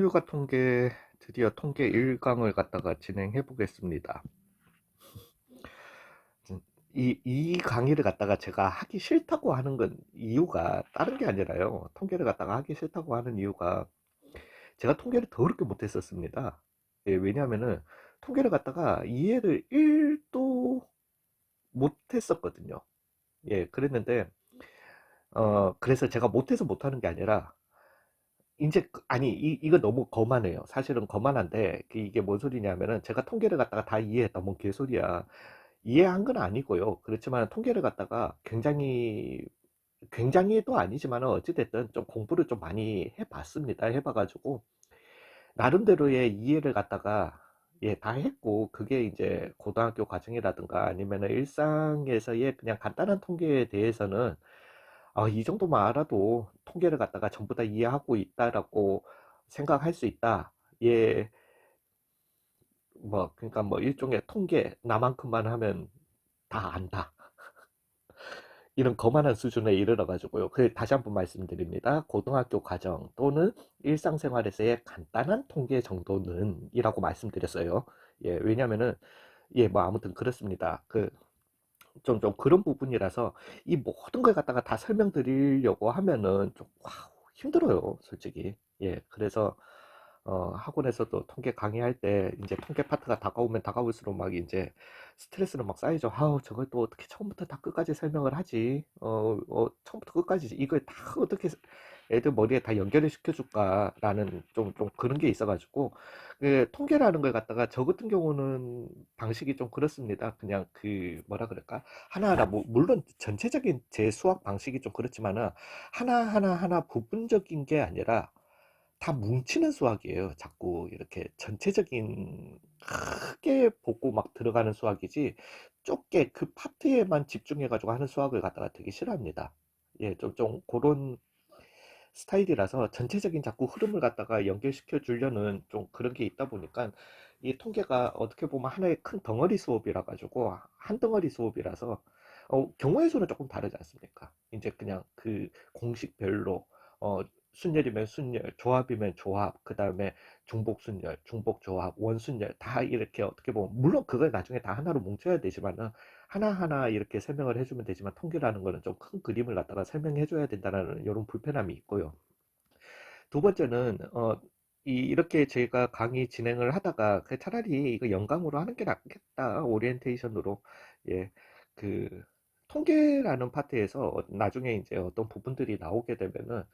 서류가 통계 드디어 통계 1강을 갖다가 진행해 보겠습니다. 이 강의를 갖다가 제가 하기 싫다고 하는 건 이유가 다른 게 아니라요. 통계를 갖다가 하기 싫다고 하는 이유가 제가 통계를 더럽게 못했었습니다. 예, 왜냐하면은 통계를 갖다가 이해를 1도 못했었거든요. 예, 그랬는데 그래서 제가 못해서 못하는 게 아니라 이제 아니 이거 너무 거만해요. 사실은 거만한데 이게 뭔 소리냐면은 제가 통계를 갖다가 다 이해했다. 뭔 개소리야. 이해한 건 아니고요. 그렇지만 통계를 갖다가 굉장히도 아니지만 어찌됐든 좀 공부를 좀 많이 해봤습니다. 해봐가지고 나름대로의 이해를 갖다가 예, 다 했고 그게 이제 고등학교 과정이라든가 아니면은 일상에서의 그냥 간단한 통계에 대해서는 이 정도만 알아도 통계를 갖다가 전부 다 이해하고 있다라고 생각할 수 있다. 예, 뭐 그러니까 뭐 일종의 통계 나만큼만 하면 다 안다. 이런 거만한 수준에 이르러 가지고요. 그 다시 한번 말씀드립니다. 고등학교 과정 또는 일상생활에서의 간단한 통계 정도는 이라고 말씀드렸어요. 예, 왜냐면은 예, 뭐 아무튼 그렇습니다. 좀 그런 부분이라서 이 모든 걸 갖다가 다 설명드리려고 하면은 좀 힘들어요, 솔직히. 예, 그래서 학원에서도 통계 강의할 때 이제 통계 파트가 다가오면 다가올수록 막 이제 스트레스는 막 쌓이죠. 아우, 저걸 또 어떻게 처음부터 다 끝까지 설명을 하지? 처음부터 끝까지 이걸 다 어떻게 애들 머리에 다 연결을 시켜줄까라는 좀 그런 게 있어가지고 그 통계라는 걸 갖다가 저 같은 경우는 방식이 좀 그렇습니다. 그냥 그 뭐라 그럴까? 하나하나 뭐 물론 전체적인 제 수학 방식이 좀 그렇지만은 하나하나 부분적인 게 아니라 다 뭉치는 수학이에요. 자꾸 이렇게 전체적인 크게 보고 막 들어가는 수학이지 좁게 그 파트에만 집중해가지고 하는 수학을 갖다가 되게 싫어합니다. 예, 좀 그런 스타일이라서 전체적인 자꾸 흐름을 갖다가 연결시켜 주려는 좀 그런 게 있다 보니까 이 통계가 어떻게 보면 하나의 큰 덩어리 수업이라 가지고 한 덩어리 수업이라서 경우의 수는 조금 다르지 않습니까? 이제 그냥 그 공식별로 어, 순열이면 순열, 조합이면 조합, 그 다음에 중복 순열, 중복 조합, 원순열 다 이렇게 어떻게 보면 물론 그걸 나중에 다 하나로 뭉쳐야 되지만은 하나하나 이렇게 설명을 해주면 되지만 통계라는 거는 좀 큰 그림을 갖다가 설명해 줘야 된다는 이런 불편함이 있고요. 두 번째는 이렇게 제가 강의 진행을 하다가 차라리 이거 영감으로 하는 게 낫겠다. 오리엔테이션으로. 예. 그 통계라는 파트에서 나중에 이제 어떤 부분들이 나오게 되면은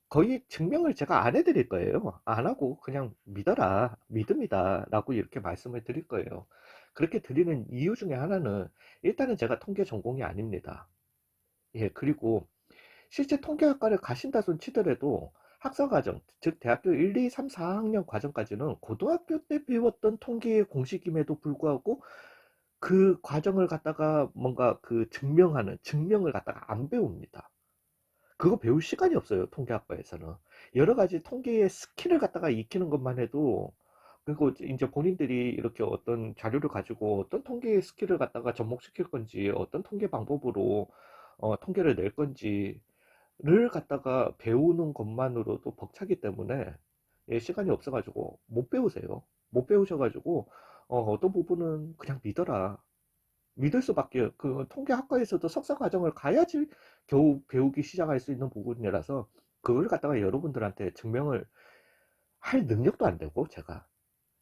거의 증명을 제가 안 해드릴 거예요. 안 하고 그냥 믿어라, 믿음이다 라고 이렇게 말씀을 드릴 거예요. 그렇게 드리는 이유 중에 하나는 일단은 제가 통계 전공이 아닙니다. 예, 그리고 실제 통계학과를 가신다 손 치더라도 학사과정, 즉 대학교 1, 2, 3, 4학년 과정까지는 고등학교 때 배웠던 통계의 공식임에도 불구하고 그 과정을 갖다가 뭔가 그 증명을 갖다가 안 배웁니다. 그거 배울 시간이 없어요, 통계학과에서는. 여러 가지 통계의 스킬을 갖다가 익히는 것만 해도 그리고 이제 본인들이 이렇게 어떤 자료를 가지고 어떤 통계의 스킬을 갖다가 접목시킬 건지 어떤 통계 방법으로 통계를 낼 건지를 갖다가 배우는 것만으로도 벅차기 때문에 예, 시간이 없어가지고 못 배우세요. 못 배우셔가지고 어떤 부분은 그냥 믿어라. 믿을 수밖에 그 통계학과에서도 석사 과정을 가야지 겨우 배우기 시작할 수 있는 부분이라서 그걸 갖다가 여러분들한테 증명을 할 능력도 안 되고 제가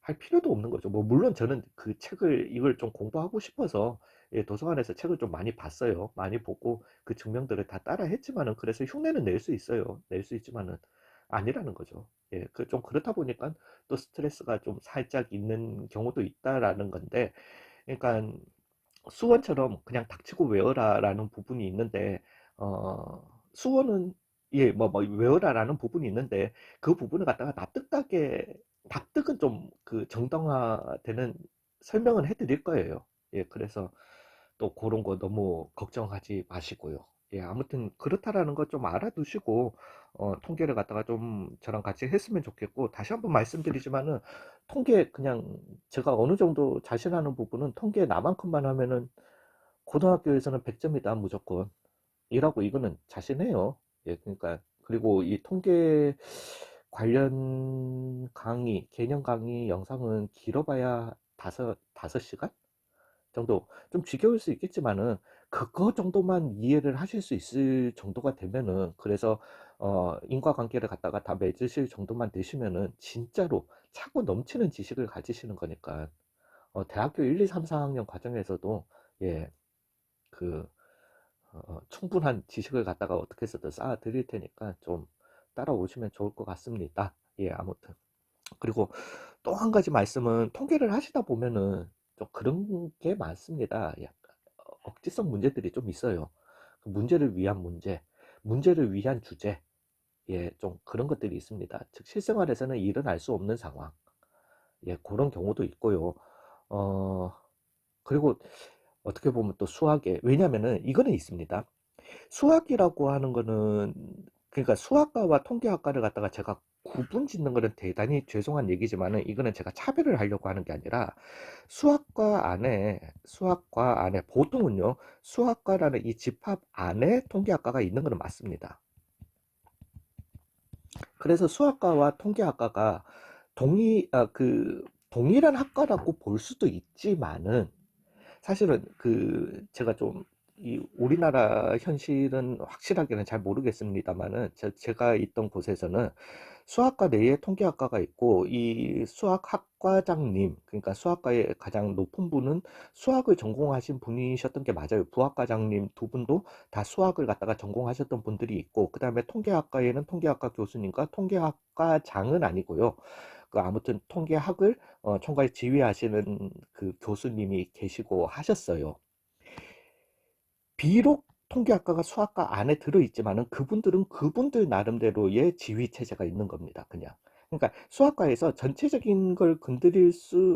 할 필요도 없는 거죠. 뭐 물론 저는 그 책을 이걸 좀 공부하고 싶어서 예, 도서관에서 책을 좀 많이 봤어요. 많이 보고 그 증명들을 다 따라 했지만은 그래서 흉내는 낼 수 있어요. 낼 수 있지만은 아니라는 거죠. 예, 그 좀 그렇다 보니까 또 스트레스가 좀 살짝 있는 경우도 있다라는 건데, 그러니까 수원처럼 그냥 닥치고 외워라라는 부분이 있는데 수원은 예, 뭐 외워라라는 부분이 있는데 그 부분을 갖다가 납득은 좀 그 정당화되는 설명은 해드릴 거예요. 예, 그래서 또 그런 거 너무 걱정하지 마시고요. 예, 아무튼 그렇다라는 거 좀 알아두시고 통계를 갖다가 좀 저랑 같이 했으면 좋겠고 다시 한번 말씀드리지만은 통계 그냥 제가 어느 정도 자신하는 부분은 통계 나만큼만 하면은 고등학교에서는 100점이다 무조건 이라고 이거는 자신해요. 예, 그러니까 그리고 이 통계 관련 강의, 개념 강의 영상은 길어봐야 다섯 시간 정도. 좀 지겨울 수 있겠지만은 그거 정도만 이해를 하실 수 있을 정도가 되면은, 그래서 인과관계를 갖다가 다 맺으실 정도만 되시면은 진짜로 차고 넘치는 지식을 가지시는 거니까, 대학교 1, 2, 3, 4학년 과정에서도, 예, 그 충분한 지식을 갖다가 어떻게 해서든 쌓아 드릴 테니까 좀 따라오시면 좋을 것 같습니다. 예, 아무튼. 그리고 또 한 가지 말씀은, 통계를 하시다 보면은 좀 그런 게 많습니다. 약간 억지성 문제들이 좀 있어요. 그 문제를 위한 문제, 문제를 위한 주제, 예, 좀 그런 것들이 있습니다. 즉, 실생활에서는 일어날 수 없는 상황, 예, 그런 경우도 있고요. 어, 그리고 어떻게 보면 또 수학에, 왜냐면은 이거는 있습니다. 수학이라고 하는 거는, 그러니까 수학과와 통계학과를 갖다가 제가 구분 짓는 거는 대단히 죄송한 얘기지만은, 이거는 제가 차별을 하려고 하는 게 아니라, 수학과 안에 보통은요, 수학과라는 이 집합 안에 통계학과가 있는 거는 맞습니다. 그래서 수학과와 통계학과가 동일한 학과라고 볼 수도 있지만은, 사실은 제가 좀 이 우리나라 현실은 확실하게는 잘 모르겠습니다만은, 제가 있던 곳에서는 수학과 내에 통계학과가 있고, 이 수학학과장님, 그러니까 수학과의 가장 높은 분은 수학을 전공하신 분이셨던 게 맞아요. 부학과장님 두 분도 다 수학을 갖다가 전공하셨던 분들이 있고, 그 다음에 통계학과에는 통계학과 교수님과 통계학과장은 아니고요. 아무튼 통계학을 총괄 지휘하시는 그 교수님이 계시고 하셨어요. 비록 통계학과가 수학과 안에 들어있지만은, 그분들은 그분들 나름대로의 지휘 체제가 있는 겁니다. 그냥. 그러니까 수학과에서 전체적인 걸 건드릴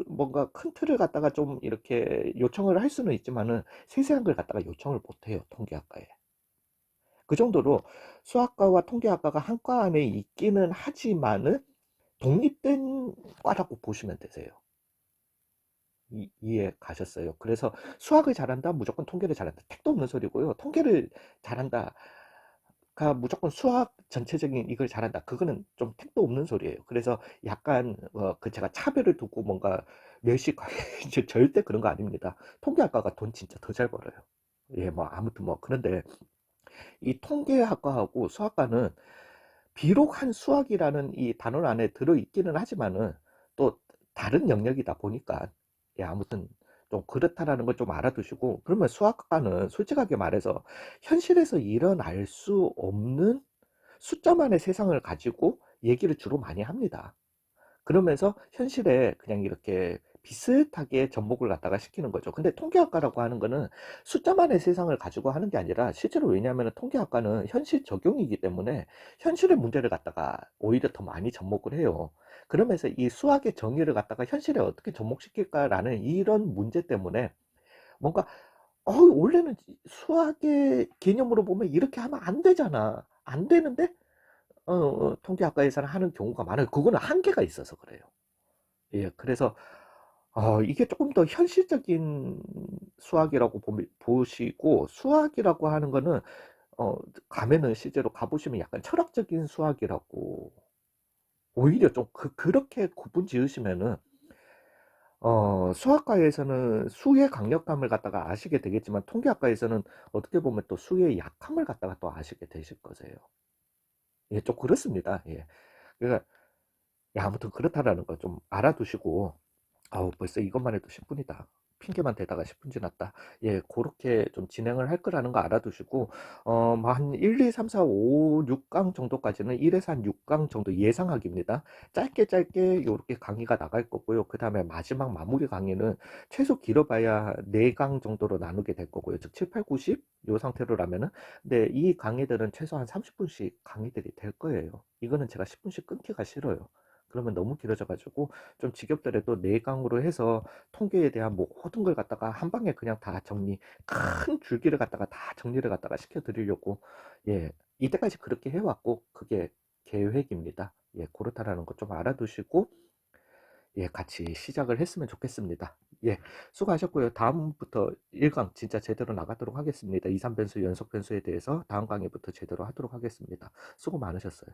뭔가 큰 틀을 갖다가 좀 이렇게 요청을 할 수는 있지만은, 세세한 걸 갖다가 요청을 못 해요, 통계학과에. 그 정도로 수학과와 통계학과가 한 과 안에 있기는 하지만은 독립된 과라고 보시면 되세요. 이해 가셨어요? 그래서 수학을 잘한다, 무조건 통계를 잘한다. 택도 없는 소리고요. 통계를 잘한다가 무조건 수학 전체적인 이걸 잘한다. 그거는 좀 택도 없는 소리예요. 그래서 약간 제가 차별을 두고 뭔가 멸시 이제 절대 그런 거 아닙니다. 통계학과가 돈 진짜 더 잘 벌어요. 예, 뭐 아무튼 뭐 그런데, 이 통계학과하고 수학과는 비록 한 수학이라는 이 단원 안에 들어있기는 하지만은 또 다른 영역이다 보니까, 예, 아무튼 좀 그렇다라는 걸 좀 알아두시고, 그러면 수학과는 솔직하게 말해서 현실에서 일어날 수 없는 숫자만의 세상을 가지고 얘기를 주로 많이 합니다. 그러면서 현실에 그냥 이렇게 비슷하게 접목을 갖다가 시키는 거죠. 근데 통계학과라고 하는 거는 숫자만의 세상을 가지고 하는 게 아니라, 실제로, 왜냐하면 통계학과는 현실 적용이기 때문에 현실의 문제를 갖다가 오히려 더 많이 접목을 해요. 그러면서 이 수학의 정의를 갖다가 현실에 어떻게 접목시킬까라는 이런 문제 때문에, 뭔가 원래는 수학의 개념으로 보면 이렇게 하면 안 되잖아. 안 되는데 통계학과에서는 하는 경우가 많아요. 그거는 한계가 있어서 그래요. 예, 그래서 이게 조금 더 현실적인 수학이라고 보시고, 수학이라고 하는 거는 가면은 실제로 가보시면 약간 철학적인 수학이라고, 오히려 좀 그렇게 구분 지으시면은, 수학과에서는 수의 강력함을 갖다가 아시게 되겠지만, 통계학과에서는 어떻게 보면 또 수의 약함을 갖다가 또 아시게 되실 거세요. 예, 좀 그렇습니다. 예. 그러니까, 야, 아무튼 그렇다라는 거 좀 알아두시고, 아우, 벌써 이것만 해도 10분이다. 핑계만 대다가 10분 지났다. 예, 그렇게 좀 진행을 할 거라는 거 알아두시고, 한 1, 2, 3, 4, 5, 6강 정도까지는 1에서 한 6강 정도 예상하기입니다. 짧게 짧게 요렇게 강의가 나갈 거고요. 그 다음에 마지막 마무리 강의는 최소 길어봐야 4강 정도로 나누게 될 거고요. 즉 7, 8, 90? 요 상태로라면은. 근데 이 강의들은 최소한 30분씩 강의들이 될 거예요. 이거는 제가 10분씩 끊기가 싫어요. 그러면 너무 길어져가지고 좀 지겹더라도 4강으로 해서 통계에 대한 모든 걸 갖다가 한 방에 그냥 다 큰 줄기를 갖다가 다 정리를 갖다가 시켜드리려고, 예, 이때까지 그렇게 해왔고, 그게 계획입니다. 예, 그렇다라는 거 좀 알아두시고, 예, 같이 시작을 했으면 좋겠습니다. 예, 수고하셨고요. 다음부터 1강 진짜 제대로 나가도록 하겠습니다. 2, 3변수, 연속 변수에 대해서 다음 강의부터 제대로 하도록 하겠습니다. 수고 많으셨어요.